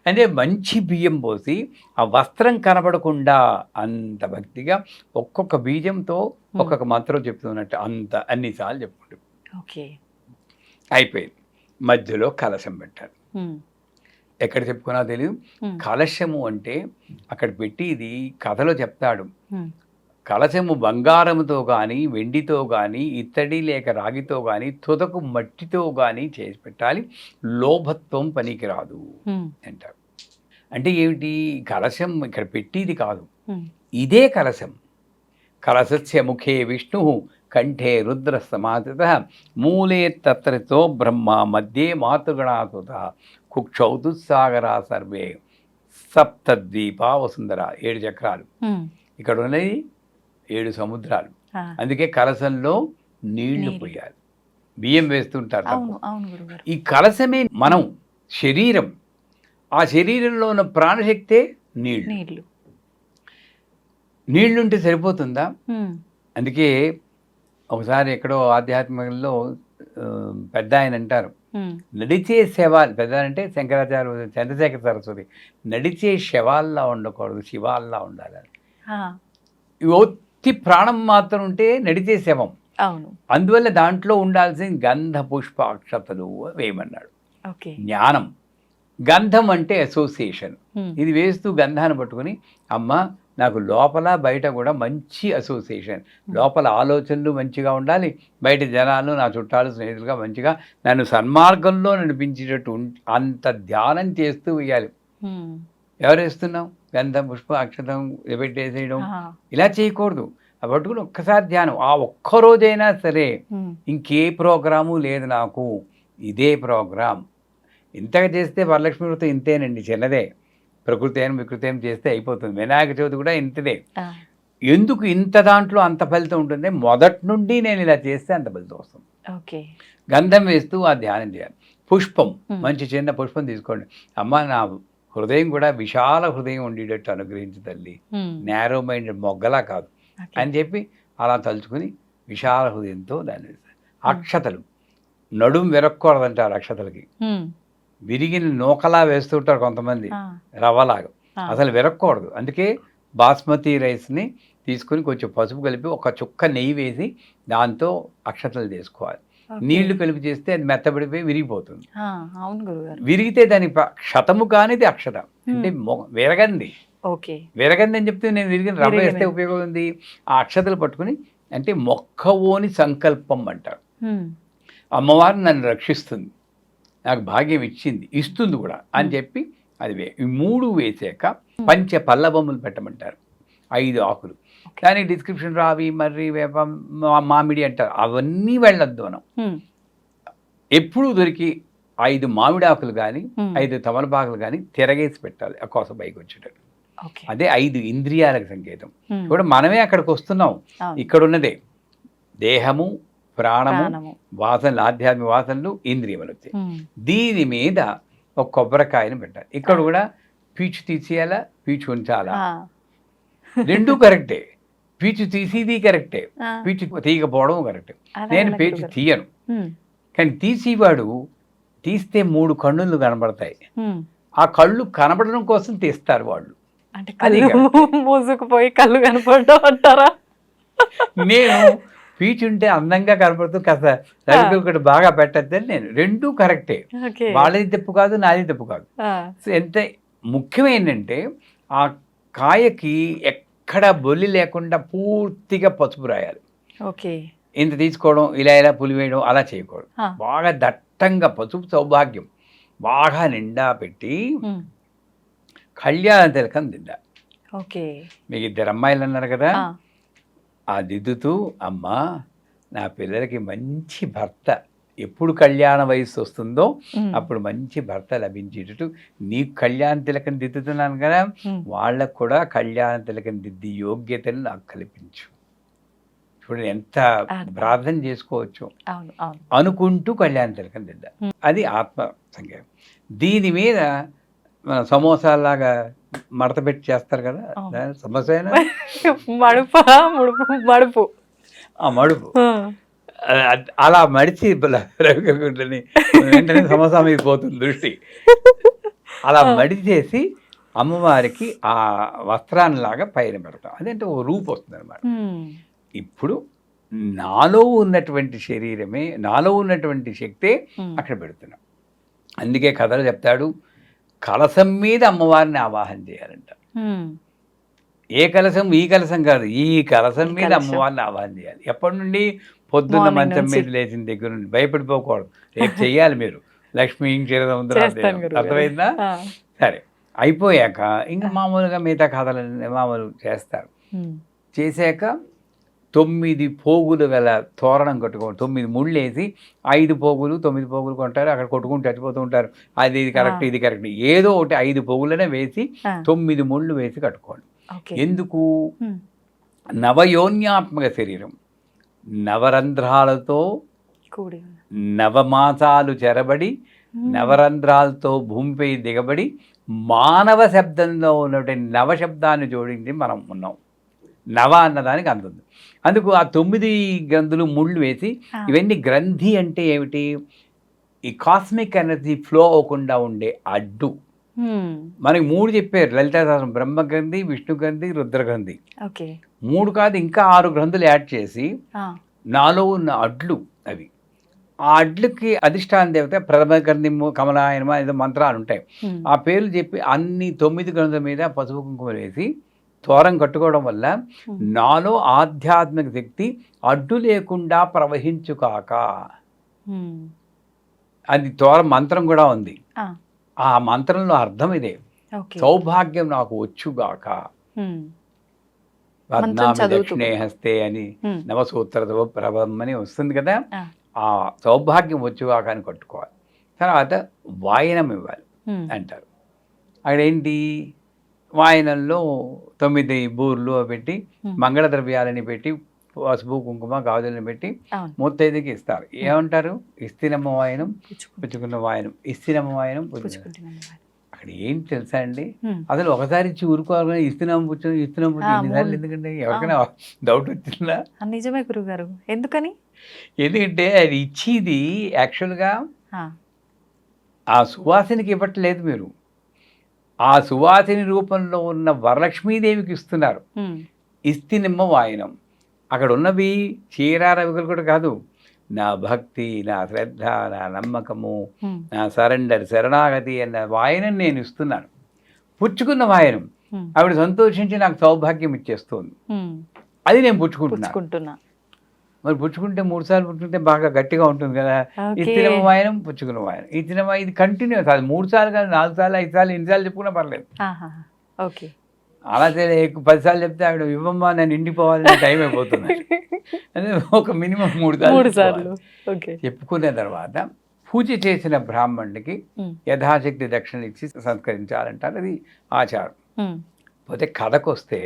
Speaker 3: అంటే మంచి బియ్యం పోసి ఆ వస్త్రం కనబడకుండా అంత భక్తిగా ఒక్కొక్క బీజంతో ఒక్కొక్క మంత్రం చెప్తున్నట్టు అంత అన్నిసార్లు చెప్పుకుంటాం. అయిపోయింది. మధ్యలో కలశం పెట్టారు. ఎక్కడ చెప్పుకున్నా తెలియదు. కలశము అంటే అక్కడ పెట్టి ఇది కథలో చెప్తాడు. కలశము బంగారముతో కానీ వెండితో కానీ ఇత్తడి లేక రాగితో కానీ తుదకు మట్టితో కానీ చేసి పెట్టాలి, లోభత్వం పనికిరాదు అంటారు. అంటే ఏమిటి? కలశం ఇక్కడ పెట్టిది కాదు, ఇదే కలశం. కలశస్య ముఖే విష్ణు కంఠే రుద్ర సమాధిత మూలే తత్రతో బ్రహ్మ మధ్యే మాతృగణాసుత కుక్షౌతుసాగరా సర్వే సప్తద్వీప వసుంధర. 7 చక్రాలు ఇక్కడ ఉన్నది, 7 సముద్రాలు. అందుకే కలశంలో నీళ్లు పోయాలి, బియ్యం వేస్తుంటారు. ఈ కలశమే మనం శరీరం. ఆ శరీరంలో ఉన్న ప్రాణశక్తే నీళ్లు. నీళ్లుంటే సరిపోతుందా? అందుకే ఒకసారి ఎక్కడో ఆధ్యాత్మికంలో పెద్ద ఆయన అంటారు, నడిచే శవాలు, పెద్ద అంటే శంకరాచార్య చంద్రశేఖర సరస్వతి, నడిచే శవాల్లా ఉండకూడదు, శివాల్లా ఉండాలని. ఒత్తి ప్రాణం మాత్రం ఉంటే నడిచే శవం. అందువల్ల దాంట్లో ఉండాల్సిన గంధ పుష్ప అక్షతలు వేయమన్నాడు. జ్ఞానం గంధం అంటే అసోసియేషన్.
Speaker 2: Hmm.
Speaker 3: ఇది వేస్తూ గంధాన్ని పట్టుకుని అమ్మ నాకు లోపల బయట కూడా మంచి అసోసియేషన్, లోపల ఆలోచనలు మంచిగా ఉండాలి, బయట జనాలు నా చుట్టాలు స్నేహితులుగా మంచిగా నన్ను సన్మార్గంలో నడిపించేటట్టు అంత ధ్యానం చేస్తూ వేయాలి.
Speaker 2: Hmm.
Speaker 3: ఎవరు వేస్తున్నాం? గంధం, పుష్పం, అక్షతం పెట్టేసేయడం ఇలా చేయకూడదు. ఆ పట్టుకుని ఒక్కసారి ధ్యానం. ఆ ఒక్కరోజైనా సరే
Speaker 2: Hmm.
Speaker 3: ఇంకే ప్రోగ్రాము లేదు నాకు, ఇదే ప్రోగ్రాం. ఇంతగా చేస్తే వరలక్ష్మి వ్రతం ఇంతేనండి, చిన్నదే. ప్రకృతి అయిన వికృతి అయిన చేస్తే అయిపోతుంది. వినాయక చవితి కూడా ఇంతదే. ఎందుకు ఇంత దాంట్లో అంత ఫలితం ఉంటుంది? మొదటి నుండి నేను ఇలా చేస్తే అంత ఫలితం వస్తుంది.
Speaker 2: ఓకే.
Speaker 3: గంధం వేస్తూ ఆ ధ్యానం చేయాలి. పుష్పం, మంచి చిన్న పుష్పం తీసుకోండి. అమ్మ నా హృదయం కూడా విశాల హృదయం ఉండేటట్టు అనుగ్రహించు తల్లి, నేరో మైండెడ్ మొగ్గలా కాదు అని చెప్పి అలా తలుచుకుని విశాల హృదయంతో దాన్ని వేస్తారు. అక్షతలు నడుం విరక్కూడదంటారు. అక్షతలకి విరిగిన నూకలా వేస్తుంటారు కొంతమంది, రవ్వలాగా. అసలు విరక్కూడదు. అందుకే బాస్మతి రైస్ని తీసుకుని కొంచెం పసుపు కలిపి ఒక చుక్క నెయ్యి వేసి దాంతో అక్షతలు చేసుకోవాలి. నీళ్లు కలిపి చేస్తే అది మెత్తబడిపోయి విరిగిపోతుంది.
Speaker 2: అవును గురుగారు.
Speaker 3: విరిగితే దాని క్షతము కానిది అక్షత అంటే విరగంది.
Speaker 2: ఓకే.
Speaker 3: విరగంది అని చెప్తే నేను విరిగిన రవ్వ వేస్తే ఉపయోగం ఉంది. ఆ అక్షతలు పట్టుకుని అంటే మొక్కవోని సంకల్పం అంటారు. అమ్మవారు నన్ను రక్షిస్తుంది, నాకు భాగ్యం ఇచ్చింది, ఇస్తుంది కూడా అని చెప్పి అది ఈ 3 వేసాక పంచ పల్లవములు పెట్టమంటారు. 5 ఆకులు. కానీ డిస్క్రిప్షన్ రావి, మర్రి, వేప, మామిడి అంటారు. అవన్నీ వెళ్ళొద్దు మనం. ఎప్పుడు దొరికి 5 మామిడి ఆకులు కానీ 5 తమలపాకులు కానీ తిరగేసి పెట్టాలి ఆ కోస పైకి వచ్చేటట్టు. అదే 5 ఇంద్రియాలకు సంకేతం. కూడా మనమే అక్కడికి వస్తున్నాం. ఇక్కడ ఉన్నదే దేహము, ప్రాణము, వాసనలు, ఆధ్యాత్మిక వాసనలు, ఇంద్రియములు వచ్చాయి. దీని మీద ఒక కొబ్బరికాయను పెట్టాలి. ఇక్కడ కూడా పీచు తీసేయాలా, పీచు ఉంచాలా, రెండూ కరెక్టే. పీచు తీసేది కరెక్టే, పీచు తీయకపోవడం కరెక్టే. నేను పీచు తీయను, కానీ తీసేవాడు తీస్తే 3 కన్నులు కనబడతాయి. ఆ కళ్ళు కనబడడం కోసం తీస్తారు వాళ్ళు.
Speaker 2: మూసుకుపోయి కళ్ళు కనపడడం అంటారా?
Speaker 3: నేను పీచుంటే అందంగా కనపడుతూ కాస్త రవికలు బాగా పెట్టద్దని నేను. రెండూ కరెక్టే. వాళ్ళది తప్పు కాదు, నాది తప్పు కాదు. సో ఎంత ముఖ్యమేంటంటే ఆ కాయకి ఎక్కడ బొల్లి లేకుండా పూర్తిగా పసుపు రాయాలి.
Speaker 2: ఓకే.
Speaker 3: ఇంత తీసుకోవడం, ఇలా ఇలా పులివేయడం అలా చేయకూడదు. బాగా దట్టంగా పసుపు సౌభాగ్యం బాగా నిండా పెట్టి కళ్యాణ తిలకం దిద్దా.
Speaker 2: ఓకే.
Speaker 3: మీకు 2 అమ్మాయిలు అన్నారు కదా, ఆ దిద్దుతూ అమ్మా నా పిల్లలకి మంచి భర్త ఎప్పుడు కళ్యాణ వయస్సు వస్తుందో అప్పుడు మంచి భర్త లభించేటట్టు నీకు కళ్యాణ తిలకం దిద్దుతున్నాను కదా, వాళ్ళకు కూడా కళ్యాణ తిలకం దిద్ది యోగ్యతను నాకు కల్పించు. చూడండి ఎంత ప్రార్థన చేసుకోవచ్చు అనుకుంటూ కళ్యాణ తిలకం దిద్దా. అది ఆత్మ సంఖ్య. దీని మీద మన సమోసాలాగా మడత పెట్టి చేస్తారు కదా, సమోసా
Speaker 2: మడుపు
Speaker 3: ఆ మడుపు అలా మడిచి రవికుంటని వెంటనే సమోసా మీద పోతుంది దృష్టి. అలా మడిచేసి అమ్మవారికి ఆ వస్త్రాన్నిలాగా పైన పెడతాం. అదేంటే ఓ రూపు వస్తుంది అనమాట. ఇప్పుడు నాలో ఉన్నటువంటి శరీరమే, నాలో ఉన్నటువంటి శక్తే అక్కడ పెడుతున్నాం. అందుకే కథలు చెప్తాడు, కలశం మీద అమ్మవారిని ఆవాహన చేయాలంట. ఏ కలశం? ఈ కలశం కాదు, ఈ కలశం మీద అమ్మవారిని ఆవాహన చేయాలి. ఎప్పటి నుండి? పొద్దున్న మంచం మీద లేచిన దగ్గర నుండి. భయపడిపోకూడదు, రేపు చెయ్యాలి మీరు. లక్ష్మీ అర్థమైందా? సరే, అయిపోయాక ఇంకా మామూలుగా మిగతా కథలు మామూలు చేస్తారు. చేశాక 9 పోగులు గల తోరణం కట్టుకోండి. 9 ముళ్ళు వేసి 5 పోగులు 9 పోగులు కొంటారు. అక్కడ కొట్టుకుంటూ చచ్చిపోతూ ఉంటారు. అది ఇది కరెక్ట్, ఇది కరెక్ట్, ఏదో ఒకటి 5 పోగులనే వేసి 9 ముళ్ళు వేసి కట్టుకోండి. ఎందుకు? నవయోన్యాత్మక శరీరం నవరంధ్రాలతో నవమాసాలు చెరబడి నవరంధ్రాలతో భూమిపై దిగబడి మానవ శబ్దంలో ఉన్నటువంటి నవశబ్దాన్ని జోడించి మనం ఉన్నాం. నవ అన్నదానికి అందుంది. అందుకు ఆ 9 గ్రంథులు ముళ్ళు వేసి, ఇవన్నీ గ్రంథి అంటే ఏమిటి? ఈ కాస్మిక్ ఎనర్జీ ఫ్లో అవ్వకుండా ఉండే అడ్డు. మనకి 3 చెప్పారు లలితా సహస్రం: బ్రహ్మగ్రంథి, విష్ణు గ్రంథి, రుద్రగ్రంథి. 3 కాదు ఇంకా 6 గ్రంథులు యాడ్ చేసి నాలో ఉన్న అడ్లు అవి ఆ అడ్లకి అధిష్టాన దేవత ప్రథమకర్ణిము కమలాయనమ ఏదో మంత్రాలు ఉంటాయి. ఆ పేర్లు చెప్పి అన్ని 9 గణుల మీద పసుపు కుంకుమ వేసి తోరం కట్టుకోవడం వల్ల నాలో ఆధ్యాత్మిక శక్తి అడ్డు లేకుండా ప్రవహించుకాక. అది మంత్రం కూడా ఉంది. ఆ మంత్రంలో అర్థం ఇదే, సౌభాగ్యం నాకు వచ్చుగాక. పద్నామి దక్షిణే హస్తే అని నవసూత్ర ప్రభం అని వస్తుంది కదా, ఆ సౌభాగ్యం వచ్చుగాక అని కట్టుకోవాలి. తర్వాత వాయనం ఇవ్వాలి అంటారు. అక్కడేంటి, వాయనంలో 9 బూర్లు పెట్టి మంగళ ద్రవ్యాలని పెట్టి పసుపు కుంకుమ గాజులను పెట్టి ముత్తైదుకి ఇస్తారు. ఏమంటారు, ఇస్తినమ్మ వాయనం పుచ్చుకున్న వాయనం, ఇస్తినమ్మ వాయనం పుచ్చుకున్న. అక్కడ ఏంటి తెలుసా అండి, అసలు ఒకసారి ఇచ్చి ఊరుకోవాలి, ఇస్తున్నాం పుచ్చుకుని ఎన్నిసార్లు ఎందుకంటే ఎవరికైనా డౌట్ వచ్చిందా?
Speaker 2: నిజమే గురుగారు. ఎందుకని?
Speaker 3: ఎందుకంటే అది ఇచ్చేది యాక్చువల్గా ఆ సువాసినికి ఇవ్వట్లేదు మీరు, ఆ సువాసిని రూపంలో ఉన్న వరలక్ష్మీదేవికి ఇస్తున్నారు. ఇస్తినిమ్మ వాయనం. అక్కడ ఉన్నవి చీరారవికలు కూడా కాదు, నా భక్తి, నా శ్రద్ధ, నా నమ్మకము, నా సరెండర్, శరణాగతి అన్న వాయనం నేను ఇస్తున్నాను. పుచ్చుకున్న వాయనం ఆవిడ సంతోషించి నాకు సౌభాగ్యం ఇచ్చేస్తుంది, అది నేను పుచ్చుకుంటున్నా. మరి పుచ్చుకుంటే 3 సార్లు పుచ్చుకుంటే బాగా గట్టిగా ఉంటుంది కదా. ఇస్తినమ్మ వాయనం పుచ్చుకున్న వాయనం, ఇస్తినమ్మ, ఇది కంటిన్యూస్. అది 3 సార్లు కాదు, 4 సార్లు 5 సార్లు ఎన్నిసార్లు చెప్పుకున్నా పర్లేదు. అలా 10 సార్లు చెప్తే ఆవిడ ఇవ్వమ్మా నేను ఇండిపోవాలని టైం అయిపోతుంది. అదే ఒక మినిమం 3 సార్లు చెప్పుకునే తర్వాత పూజ చేసిన బ్రాహ్మణుడికి యథాశక్తి దక్షిణ ఇచ్చి సంస్కరించాలంటారు, అది ఆచారం. పోతే కథకు వస్తే,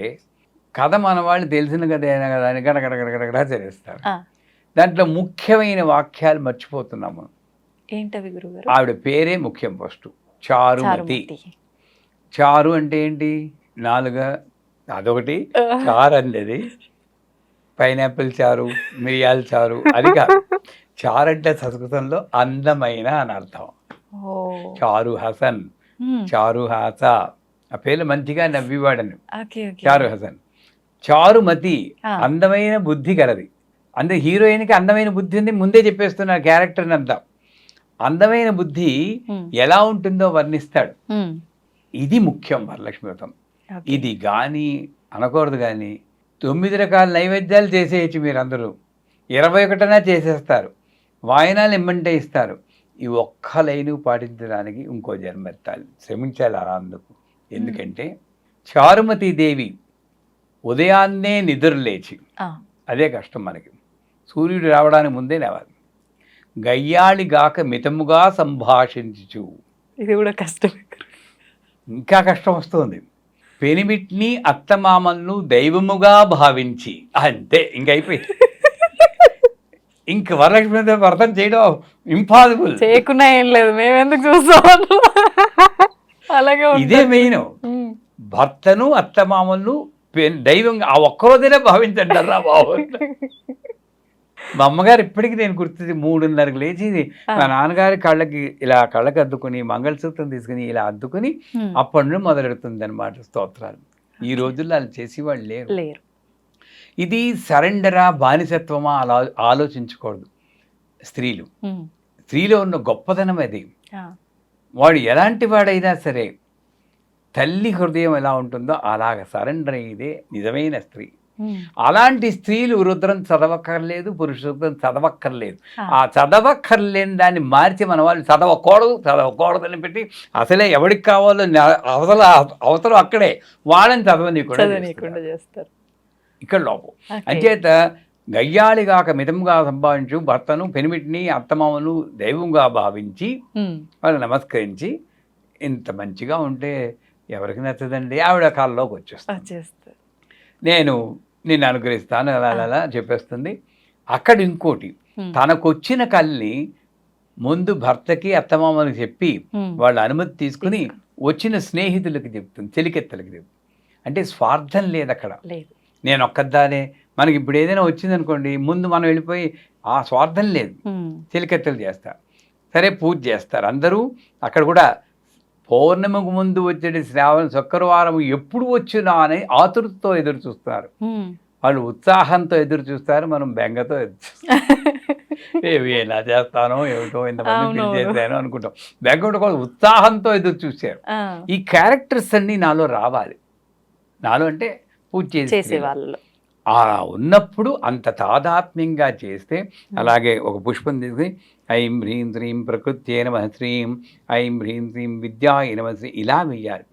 Speaker 3: కథ మన వాళ్ళు తెలిసిన కథ అయినా కదా అని గడగడగడగడ చేస్తారు. దాంట్లో ముఖ్యమైన వాక్యాలు మర్చిపోతున్నాము.
Speaker 2: ఏంటవి గురుగారు?
Speaker 3: ఆవిడ పేరే ముఖ్యం. ఫస్ట్ చారుమతి. చారు అంటే ఏంటి, 4 అదొకటి. చారు అనేది పైనాపిల్ చారు, మిరియాల చారు, అది కాదు. చారు అంటే సంస్కృతంలో అందమైన అని అర్థం. చారు హసన్, చారు హాస, ఆ పేర్లు మంచిగా నవ్వివాడని. చారు హసన్. చారుమతి, అందమైన బుద్ధి కలది. అంటే హీరోయిన్కి అందమైన బుద్ధి ఉంది, ముందే చెప్పేస్తున్నారు క్యారెక్టర్ని అంతా. అందమైన బుద్ధి ఎలా ఉంటుందో వర్ణిస్తాడు. ఇది ముఖ్యం వరలక్ష్మి వ్రతం. ఇది కానీ అనకూడదు. కానీ 9 రకాల నైవేద్యాలు చేసేయచ్చు మీరు అందరూ, 21 చేసేస్తారు, వాయనాలు ఇమ్మంటే ఇస్తారు. ఈ ఒక్క లైను పాటించడానికి ఇంకో జన్మెత్తాలి, శ్రమించాలి అలా. అందుకు ఎందుకంటే చారుమతీదేవి ఉదయాన్నే నిద్రలేచి, అదే కష్టం మనకి, సూర్యుడు రావడానికి ముందే లేవాలి. గయ్యాళిగాక మితముగా సంభాషించు,
Speaker 2: ఇది కూడా కష్టం,
Speaker 3: ఇంకా కష్టం వస్తుంది. పెనిమిట్ని అత్తమామలను దైవముగా భావించి, అంతే ఇంకైపోయింది. ఇంక వరలక్ష్మి వ్రతం చేయడం ఇంపాసిబుల్.
Speaker 2: చేయకున్నా ఏం లేదు, మేము ఎందుకు చూస్తాం. అలాగే
Speaker 3: ఇదే మెయిన్. భర్తను అత్తమామలను దైవంగా ఆ ఒక్కరోజైనా భావించండి రా బాబు. మా అమ్మగారు ఇప్పటికీ నేను గుర్తుంది, 3:30కి లేచి మా నాన్నగారి కళ్ళకి అద్దుకుని మంగళసూత్రం తీసుకుని ఇలా అద్దుకుని అప్పటి నుండి మొదలెడుతుంది అనమాట స్తోత్రాలు. ఈ రోజుల్లో అలా చేసేవాళ్ళు లేరు. ఇది సరెండరా, బానిసత్వమా అలా ఆలోచించకూడదు. స్త్రీలో ఉన్న గొప్పతనం అది. వాడు ఎలాంటి వాడైనా సరే తల్లి హృదయం ఎలా ఉంటుందో అలాగ సరెండర్ అయ్యేదే నిజమైన స్త్రీ. అలాంటి స్త్రీలు రుద్రం చదవక్కర్లేదు, పురుషోత్తం చదవక్కర్లేదు. ఆ చదవక్కర్లేని దాన్ని మార్చి మన వాళ్ళు చదవకూడదు అని పెట్టి అసలే ఎవరికి కావాలో అవసరం అక్కడే వాళ్ళని చదవనీయకుండా చేస్తారు. ఇక్కడ లోపం. అంచేత గయ్యాళిగాక మితంగా సంభావించు, భర్తను పెనిమిటిని అత్తమామను దైవంగా భావించి వాళ్ళు నమస్కరించి, ఇంత మంచిగా ఉంటే ఎవరికి నచ్చదండి. ఆవిడ కాళ్ళలోకి వచ్చేస్తారు, నేను నిన్ను అనుగ్రహిస్తాను అలా చెప్పేస్తుంది. అక్కడ ఇంకోటి, తనకొచ్చిన కళ్ళని ముందు భర్తకి అత్తమామలకు చెప్పి వాళ్ళ అనుమతి తీసుకుని వచ్చిన స్నేహితులకి చెప్తుంది, చెలికెత్తలకి చెప్తుంది. అంటే స్వార్థం లేదు అక్కడ. నేను ఒక్కదానే, మనకి ఇప్పుడు ఏదైనా వచ్చిందనుకోండి ముందు మనం వెళ్ళిపోయి, ఆ స్వార్థం లేదు. చెలికెత్తలు చేస్తారు, సరే పూజ చేస్తారు అందరూ. అక్కడ కూడా పౌర్ణమికి ముందు వచ్చే శ్రావణ శుక్రవారం ఎప్పుడు వచ్చినా అని ఆతురతో ఎదురు చూస్తారు. వాళ్ళు ఉత్సాహంతో ఎదురు చూస్తారు, మనం బెంగతో ఎదురు చూస్తాం. ఎలా చేస్తానో ఏమిటో ఇంతమంది
Speaker 2: అవునవును.
Speaker 3: పిలిచేసాను అనుకుంటాం. బ్యాక్గ్రౌండ్ కూడా ఉత్సాహంతో ఎదురు చూశారు.
Speaker 2: ఆ,
Speaker 3: ఈ క్యారెక్టర్స్ అన్నీ నాలో రావాలి. నాలో అంటే పూజ
Speaker 2: చేసే
Speaker 3: చేసే
Speaker 2: వాళ్ళు.
Speaker 3: ఆ ఉన్నప్పుడు అంత తాదాత్మ్యంగా చేస్తే, అలాగే ఒక పుష్పం తీసుకుని ఐం హ్రీం శ్రీం ప్రకృత్యే నమః శ్రీం ఐం హ్రీం శ్రీం విద్యాయ నమః శ్రీ ఇలా వెయ్యాలి.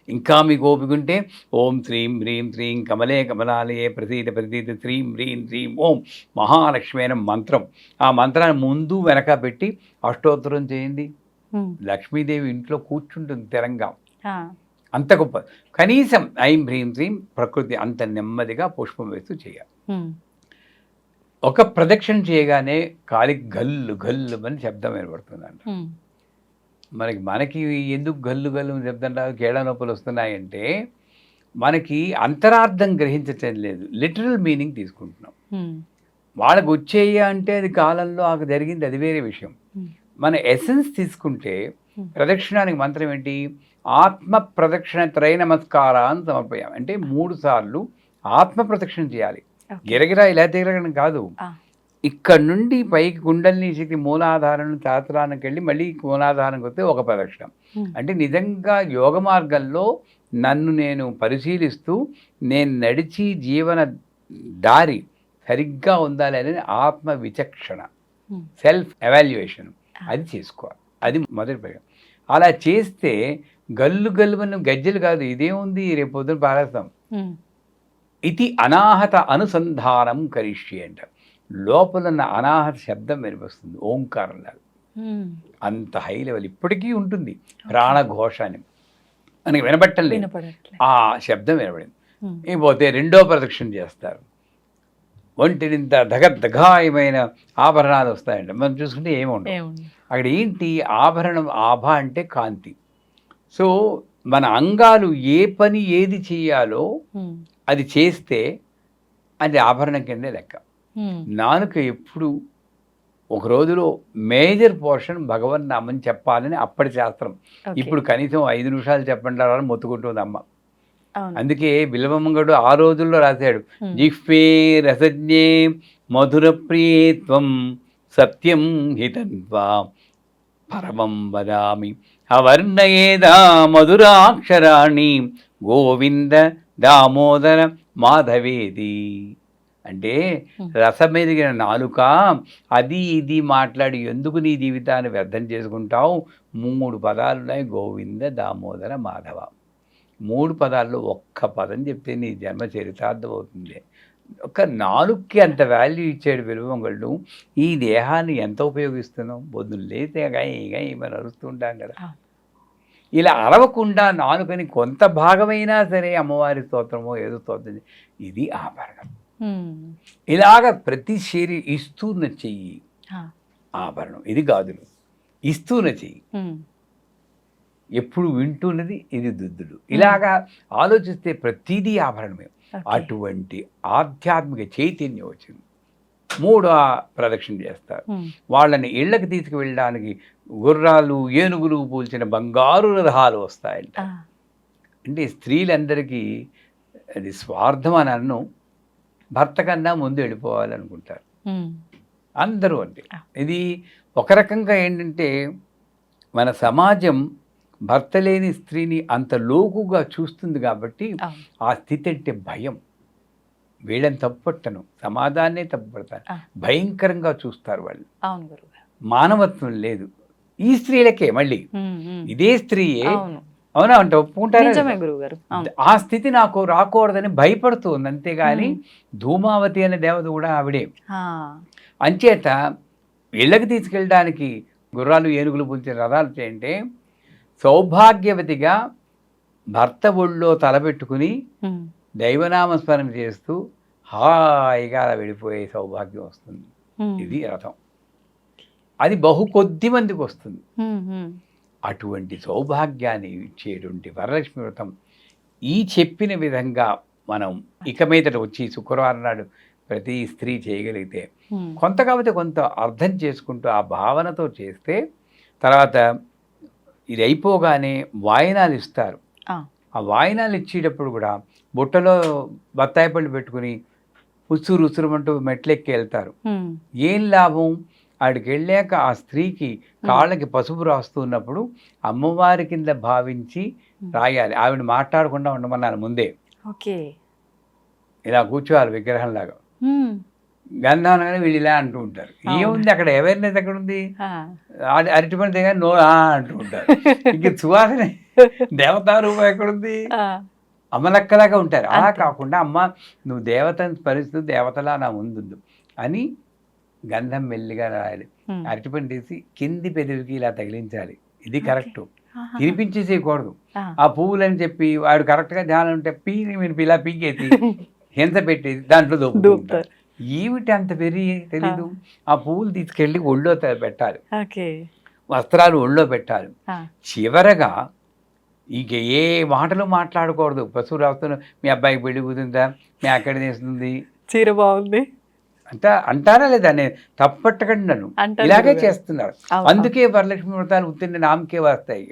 Speaker 3: ఇంకా మీకు ఓపిక ఉంటే ఓం శ్రీం హ్రీం శ్రీం కమలే కమలాలయే ప్రసీద ప్రసీద శ్రీం హ్రీం శ్రీం ఓం మహాలక్ష్మి అనే మంత్రం, ఆ మంత్రాన్ని ముందు వెనక పెట్టి అష్టోత్తరం చేయండి. లక్ష్మీదేవి ఇంట్లో కూర్చుంటుంది స్థిరంగా. అంత గొప్ప. కనీసం ఐం హ్రీం శ్రీం ప్రకృతి అంత నెమ్మదిగా పుష్పం వేస్తూ చేయాలి. ఒక ప్రదక్షిణ చేయగానే కాలికి గల్లు గల్లు అని శబ్దం ఏర్పడుతుందంట. మనకి ఎందుకు గల్లు గల్లు శబ్దం రాదు, కేళ నొప్పులు వస్తున్నాయంటే మనకి అంతరార్థం గ్రహించటం లేదు, లిటరల్ మీనింగ్ తీసుకుంటున్నాం. వాళ్ళకు వచ్చేయ అంటే అది కాలంలో ఆకు జరిగింది, అది వేరే విషయం. మన ఎసెన్స్ తీసుకుంటే ప్రదక్షిణానికి మంత్రం ఏంటి? ఆత్మ ప్రదక్షిణ త్రయ నమస్కారాన్ని సమర్పయాం అంటే 3 సార్లు ఆత్మ ప్రదక్షిణ చేయాలి. గిరగిరా ఇలా తిరగడం కాదు. ఇక్కడ నుండి పైకి కుండలిని శక్తి మూలాధారం శాస్త్రానికి వెళ్ళి మళ్ళీ మూలాధారానికి వస్తే ఒక ప్రదక్షిణ. అంటే నిజంగా యోగ మార్గంలో నన్ను నేను పరిశీలిస్తూ నేను నడిచి జీవన దారి సరిగ్గా ఉండాలి అనేది ఆత్మ విచక్షణ, సెల్ఫ్ ఎవాల్యుయేషన్ అది చేసుకోవాలి. అది మొదటి ప్రయోగం. అలా చేస్తే గల్లు గల్లు అని గజ్జలు కాదు, ఇదేముంది రేపు పొద్దున పారేస్తాం. ఇది అనాహత అనుసంధానం కరిష్యే అంట. లోపలున్న అనాహత శబ్దం వినిపిస్తుంది ఓంకారంలాగా. అంత హై లెవెల్ ఇప్పటికీ ఉంటుంది. ప్రాణఘోష అని మనకి వినబట్టం లేదు, ఆ శబ్దం వినబడింది. ఇకపోతే రెండో ప్రదక్షిణ చేస్తారు. ఒంటినింత దగద్దగాయమైన ఆభరణాలు వస్తాయంట. మనం చూసుకుంటే ఏముండవు అక్కడ. ఏంటి ఆభరణం? ఆభ అంటే కాంతి. సో మన అంగాలు ఏ పని ఏది చేయాలో అది చేస్తే అది ఆభరణం కిందే లెక్క. నాలుక ఎప్పుడు ఒక రోజులో మేజర్ పోర్షన్ భగవన్ నామని చెప్పాలని అప్పటి శాస్త్రం. ఇప్పుడు కనీసం 5 నిమిషాలు చెప్పండి అని మొత్తుకుంటుంది అమ్మ. అందుకే బిల్వమంగడు ఆ రోజుల్లో రాశాడు, జిహ్వే రసజ్ఞే మధుర ప్రియత్వం సత్యం హితన్వా పరమం వదామి అవర్ణయేదా మధురాక్షరాణి గోవింద దామోదర మాధవేది. అంటే రసమెదిగిన నాలుక అది ఇది మాట్లాడి ఎందుకు నీ జీవితాన్ని వ్యర్థం చేసుకుంటావు? 3 పదాలు ఉన్నాయి, గోవింద దామోదర మాధవ. 3 పదాల్లో ఒక్క పదం చెప్తే నీ జన్మ చరితార్థం అవుతుంది. ఒక నాలుగుకి అంత వాల్యూ ఇచ్చాడు విలువంగళ్ళు. ఈ దేహాన్ని ఎంత ఉపయోగిస్తున్నాం? పొద్దున్న లేతే ఏమని అరుస్తుంటాం కదా. ఇలా అరవకుండా నాలుకని కొంత భాగమైనా సరే అమ్మవారి స్తోత్రమో ఏదో స్తోత్రం, ఇది ఆభరణం. ఇలాగ ప్రతి శరీరం ఇస్తూన చెయ్యి ఆభరణం, ఇది గాజులు. ఇస్తూన చెయ్యి ఎప్పుడు వింటున్నది, ఇది దుద్దుడు. ఇలాగా ఆలోచిస్తే ప్రతిదీ ఆభరణమే. అటువంటి ఆధ్యాత్మిక చైతన్యం వచ్చింది. 3వ ప్రదక్షిణ చేస్తారు. వాళ్ళని ఇళ్ళకి తీసుకువెళ్ళడానికి గుర్రాలు ఏనుగులు పూల్చిన బంగారు రథాలు వస్తాయంట. అంటే స్త్రీలందరికీ అది స్వార్థం అని అన్ను, భర్త కన్నా ముందు వెళ్ళిపోవాలనుకుంటారు అందరూ. అంటే ఇది ఒక రకంగా ఏంటంటే మన సమాజం భర్త లేని స్త్రీని అంత లోకుగా చూస్తుంది కాబట్టి ఆ స్థితి అంటే భయం. వీళ్ళని తప్పుపట్టను, సమాజాన్నే తప్పుపడతారు, భయంకరంగా చూస్తారు వాళ్ళు. మానవత్వం లేదు ఈ స్త్రీలకే. మళ్ళీ ఇదే స్త్రీయే అవునా అంటే ఒప్పుకుంటారు. ఆ స్థితి నాకు రాకూడదని భయపడుతుంది అంతేగాని ధూమావతి అనే దేవత కూడా ఆవిడే. అంచేత ఇళ్ళకి తీసుకెళ్ళడానికి గుర్రాలు ఏనుగులు పుంచిన రథాలు చేయంటే సౌభాగ్యవతిగా భర్త ఒళ్ళో తలపెట్టుకుని దైవనామస్మరణ చేస్తూ హాయిగా అలా వెళ్ళిపోయే సౌభాగ్యం వస్తుంది. ఇది రథం. అది బహు కొద్ది మందికి వస్తుంది. అటువంటి సౌభాగ్యాన్ని ఇచ్చేటువంటి వరలక్ష్మి వ్రతం ఈ చెప్పిన విధంగా మనం ఇక మీదట వచ్చి శుక్రవారం నాడు ప్రతి స్త్రీ చేయగలిగితే కొంత కాకపోతే కొంత అర్థం చేసుకుంటూ ఆ భావనతో చేస్తే తర్వాత ఇది అయిపోగానే వాయినాలు ఇస్తారు. ఆ వాయినాలు ఇచ్చేటప్పుడు కూడా బుట్టలో బత్తాయి పళ్ళు పెట్టుకుని ఉసురు ఉసురుమంటూ మెట్లెక్కి వెళ్తారు. ఏం లాభం? ఆడికి వెళ్ళాక ఆ స్త్రీకి కాళ్ళకి పసుపు రాస్తున్నప్పుడు అమ్మవారి కింద భావించి రాయాలి. ఆవిడ మాట్లాడకుండా ఉండమన్నారు ముందే.
Speaker 2: ఓకే.
Speaker 3: ఇలా కూర్చోవాలి విగ్రహంలాగా. గంధానగానే వీళ్ళు ఇలా అంటూ ఉంటారు. ఏముంది అక్కడ? అవేర్నెస్ ఎక్కడ ఉంది? అరటిపండు దగ్గర నో అంటూ ఉంటారు. ఇంక సువాసన దేవతారూపం ఎక్కడుంది? అమ్మలక్కలాగా ఉంటారు. అలా కాకుండా అమ్మ నువ్వు దేవతని పరిస్థితి దేవతలా నా ముందు అని గంధం మెల్లిగా రాయాలి. అరటిపండు తీసి కింది పెదవికి ఇలా తగిలించాలి. ఇది కరెక్ట్. తినిపించేసేయకూడదు. ఆ పువ్వులని చెప్పి వాడు కరెక్ట్గా ధ్యానం ఉంటే మీరు ఇలా పీకేసి హింస పెట్టేది దాంట్లో దొరుకుతారు. ఏమిటి అంత తెలీదు. ఆ పువ్వులు తీసుకెళ్ళి ఒళ్ళో పెట్టాలి. వస్త్రాలు ఒళ్ళో పెట్టాలి. చివరగా ఇక ఏ మాటలు మాట్లాడకూడదు. పశువు రాస్తున్నా మీ అబ్బాయికి పెళ్లి కుదిరిందా, మీ అక్కడ చేస్తుంది,
Speaker 2: చీర బాగుంది
Speaker 3: అంటారా లేదా? నేను తప్పట్టకండి నన్ను ఇలాగే చేస్తున్నారు. అందుకే వరలక్ష్మి వ్రతాలు ఉత్తిన నామకే వస్తాయి.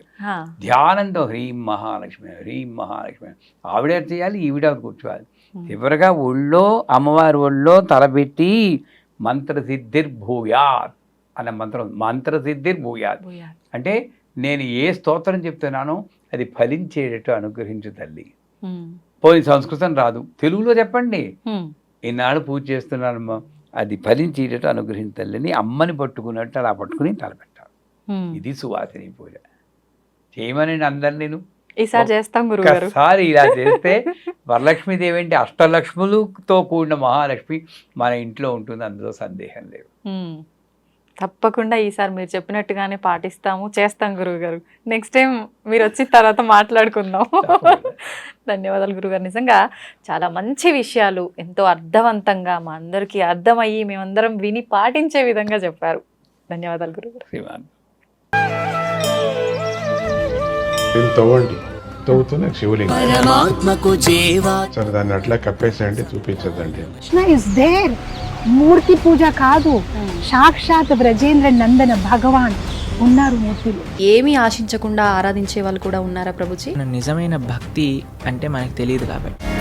Speaker 3: ధ్యానంతో హ్రీం మహాలక్ష్మి హ్రీం మహాలక్ష్మి ఆవిడ చేయాలి, ఈవిడ కూర్చోవాలి. చివరిగా ఒళ్ళో అమ్మవారి ఒళ్ళో తలబెట్టి మంత్రసిద్ధిర్భూయాత్ అనే మంత్రం. మంత్రసిద్ధిర్భూయాత్ అంటే నేను ఏ స్తోత్రం చెప్తున్నానో అది ఫలించేటట్టు అనుగ్రహించు తల్లి. పోయి సంస్కృతం రాదు, తెలుగులో చెప్పండి. ఈనాడు పూజ చేస్తున్నానమ్మా, అది ఫలించేటట్టు అనుగ్రహించు తల్లిని అమ్మని పట్టుకున్నట్టు అలా పట్టుకుని తలపెట్టాలి. ఇది సువాసిని పూజ. చేయమని అందరు నేను
Speaker 2: ఈసారి చేస్తాం గురుగారు.
Speaker 3: ఒకసారి ఇలా చేస్తే వరలక్ష్మీదేవి అంటే అష్టలక్ష్ములతో కూడిన మహాలక్ష్మి మన ఇంట్లో ఉంటుంది, అందులో సందేహం లేదు.
Speaker 2: తప్పకుండా ఈసారి మీరు చెప్పినట్టుగానే పాటిస్తాము, చేస్తాం గురువుగారు. నెక్స్ట్ టైం మీరు వచ్చిన తర్వాత మాట్లాడుకుందాం. ధన్యవాదాలు గురుగారు. నిజంగా చాలా మంచి విషయాలు ఎంతో అర్థవంతంగా మా అందరికీ అర్థమయ్యి మేమందరం విని పాటించే విధంగా చెప్పారు. ధన్యవాదాలు గురుగారు.
Speaker 4: తవ్వండి, తవ్వుతూనే శివలింగం. సరే దాన్ని అట్లా కప్పేసేయండి, చూపించదండి.
Speaker 5: Krishna is there. మూర్తి పూజ కాదు, సాక్షాత్ బ్రజేంద్ర నందన భగవాన్ ఉన్నారు మూర్తిలో.
Speaker 6: ఏమీ ఆశించకుండా ఆరాధించే వాళ్ళు కూడా ఉన్నారా ప్రభుజీ?
Speaker 7: నిజమైన భక్తి అంటే మనకు తెలియదు కాబట్టి